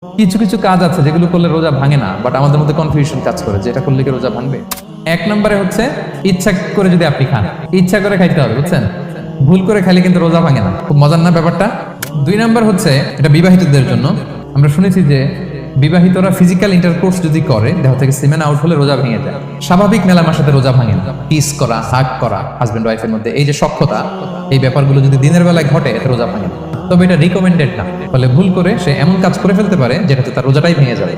কিছু কিছু কাজ আছে যেগুলো করলে রোজা ভাঙে না, বাট আমাদের মধ্যে কনফিউশন কাজ করে যে এটা করলে কি রোজা ভাঙবে। এক নম্বরে হচ্ছে ইচ্ছা করে যদি আপনি খান, ইচ্ছা করে খাইতে হবে, বুঝছেন? ভুল করে খাইলে কিন্তু রোজা ভাঙে না। খুব মজার না ব্যাপারটা? দুই নম্বর হচ্ছে এটা বিবাহিতদের জন্য। আমরা শুনেছি যে বিবাহিতরা ফিজিক্যাল ইন্টারকোর্স যদি করে, দেহ থেকে সিমেন আউট হলে রোজা ভেঙে যায়। স্বাভাবিক মেলামেশার সাথে রোজা ভাঙে না। কিস করা, হাগ করা হাজবেন্ড ওয়াইফের মধ্যে, এই যে সখ্যতা, এই ব্যাপারগুলো যদি দিনের বেলায় ঘটে এতে রোজা ভাঙে না। তবে এটা রিকমেন্ডেড না। ফলে ভুল করে সে এমন কাজ করে ফেলতে পারে যেটাতে তার রোজাটাই ভেঙে যাবে।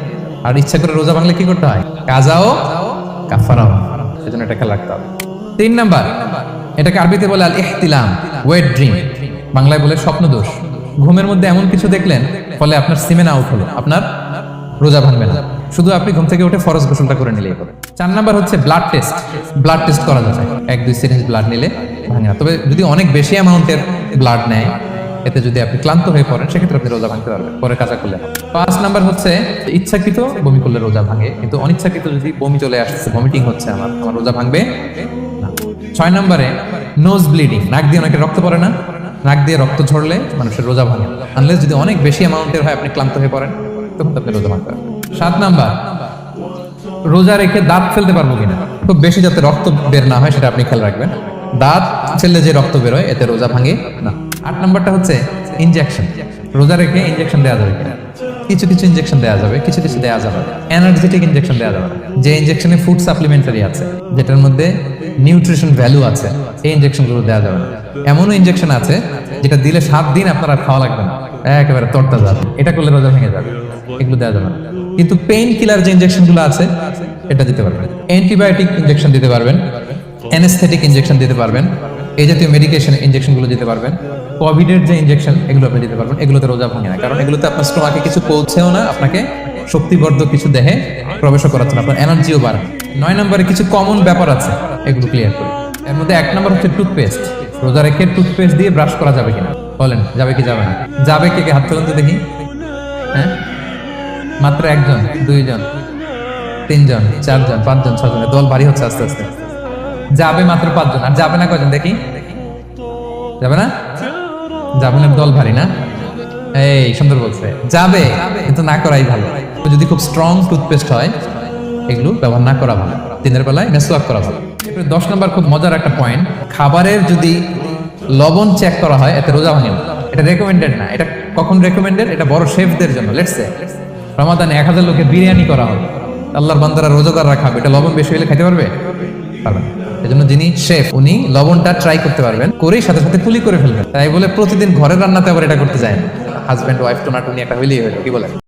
আর ইচ্ছা করে রোজা ভাঙলে কি করতে হয়? কাজাও কাফারাও, সেজন্য এটা খেয়াল রাখতে হবে। তিন নাম্বার, এটাকে আরবিতে বলে আল ইহতিলাম, ওয়েট ড্রিম, বাংলায় বলে স্বপ্নদোষ। ঘুমের মধ্যে এমন কিছু দেখলেন ফলে আপনার সিমেন আউট হলো, আপনার রোজা ভাঙবে না। শুধু আপনি ঘুম থেকে উঠে ফরজ গোসলটা করে নিলেই হবে। চার নাম্বার হচ্ছে ব্লাড টেস্ট। ব্লাড টেস্ট করা যায়, 1-2 সিরিঞ্জ ব্লাড নিলে ভাঙে না। তবে যদি অনেক বেশি অ্যামাউন্টের ব্লাড নেয়, এতে যদি আপনি ক্লান্ত হয়ে পড়েন, সেক্ষেত্রে আপনি রোজা ভাঙতে পারবেন পরে কাজা করলে। 5 নাম্বার হচ্ছে ইচ্ছাকৃত বমি করলে রোজা ভাঙে, কিন্তু অনিচ্ছাকৃত যদি বমি চলে আসছে, ভমিটিং হচ্ছে, আমার রোজা ভাঙবে না। 6 নম্বরে নোজ ব্লিডিং, নাক দিয়ে অনেকে রক্ত পড়ে না, নাক দিয়ে রক্ত ঝরলে মানুষের রোজা ভাঙে, আনলেস যদি অনেক বেশি অ্যামাউন্টের হয়, আপনি ক্লান্ত হয়ে পড়েন, তখন আপনি রোজা ভাঙতে পারবেন। 7 নাম্বার, রোজা রেখে দাঁত ফেলতে পারবো কিনা। খুব বেশি যাতে রক্ত বের না হয় সেটা আপনি খেয়াল রাখবেন। দাঁত ফেললে যে রক্ত বের হয় এতে রোজা ভাঙে না। 8 নাম্বারটা হচ্ছে ইনজেকশন। রোজা রেখে ইনজেকশন দেওয়া যাবে কিনা। কিছু কিছু ইনজেকশন দেওয়া যাবে, কিছু কিছু দেওয়া যাবে না। এনার্জেটিক ইনজেকশন দেওয়া যাবে না। যে ইনজেকশনে ফুড সাপ্লিমেন্টারি আছে, যেটার মধ্যে নিউট্রিশন ভ্যালু আছে, এই ইনজেকশনগুলো দেওয়া যাবে না। এমনও ইনজেকশন আছে যেটা দিলে 7 দিন আপনার আর খাওয়া লাগবে না, একেবারে তরতা যাবে, এটা করলে রোজা ভেঙে যাবে, এগুলো দেওয়া যাবে না। কিন্তু পেইন কিলার যে ইনজেকশনগুলো আছে এটা দিতে পারবেন। অ্যান্টিবায়োটিক ইনজেকশন দিতে পারবেন, অ্যানেস্থেটিক ইনজেকশন দিতে পারবেন, এই জাতীয় মেডিকেশন ইনজেকশনগুলো দিতে পারবেন। কোভিডের যে ইনজেকশন, এগুলো আপনি দিতে পারবেন। এগুলোতে রোজা ভাঙে না, কারণ এগুলোতে আপনার স্টোমাকে কিছু পৌঁছেও না, আপনাকে শক্তিবর্ধক কিছু দেহে প্রবেশ করাচ্ছে না, আপনার এনার্জিও বাড়ে। 9 নম্বরে কিছু কমন ব্যাপার আছে, এগুলো ক্লিয়ার করি। এর মধ্যে 1 নম্বর হচ্ছে টুথপেস্ট। রোজা রেখে টুথপেস্ট দিয়ে ব্রাশ করা যাবে কিনা বলেন, যাবে কি যাবে না? যাবে, কে কে হাত তুলুন তো দেখি। হ্যাঁ, মাত্র 1 জন, 2 জন, 3 জন, 4 জন, 5 জন, 6 জন, দল ভারী হচ্ছে আস্তে আস্তে। যাবে মাত্র 5 জন, আর যাবে না কয়জন দেখি? যাবে না? যাবে না, দল ভারী না? এই সুন্দর বলছে, যাবে কিন্তু না করাই ভালো। যদি খুব স্ট্রং টুথপেস্ট হয়, এগুলো ব্যবহার না করা ভালো, দিনের বেলায় মেসওয়াক করা ভালো। 10 নম্বর, খুব মজার একটা পয়েন্ট, খাবারের যদি লবণ চেক করা হয় এতে রোজা ভাঙে না। এটা রেকমেন্ডেড না। এটা কখন রেকমেন্ডেড? এটা বড় শেফদের জন্য। লেটস সে রমাদানে 1000 লোকে বিরিয়ানি করা হবে, আল্লাহর বান্দারা রোজাদাররা খাবে, এটা লবণ বেশি হলে খেতে পারবে? পারবে না। এজন্য যিনি শেফ, উনি লবণটা ট্রাই করতে পারবেন, করেই সাথে সাথে কুলি করে ফেলবেন। তাই বলে প্রতিদিন ঘরের রান্নাতে আবার এটা করতে যায় না। হাজব্যান্ড ওয়াইফ টোনাটুনি একটা হইলেই হইলো, কি বলে?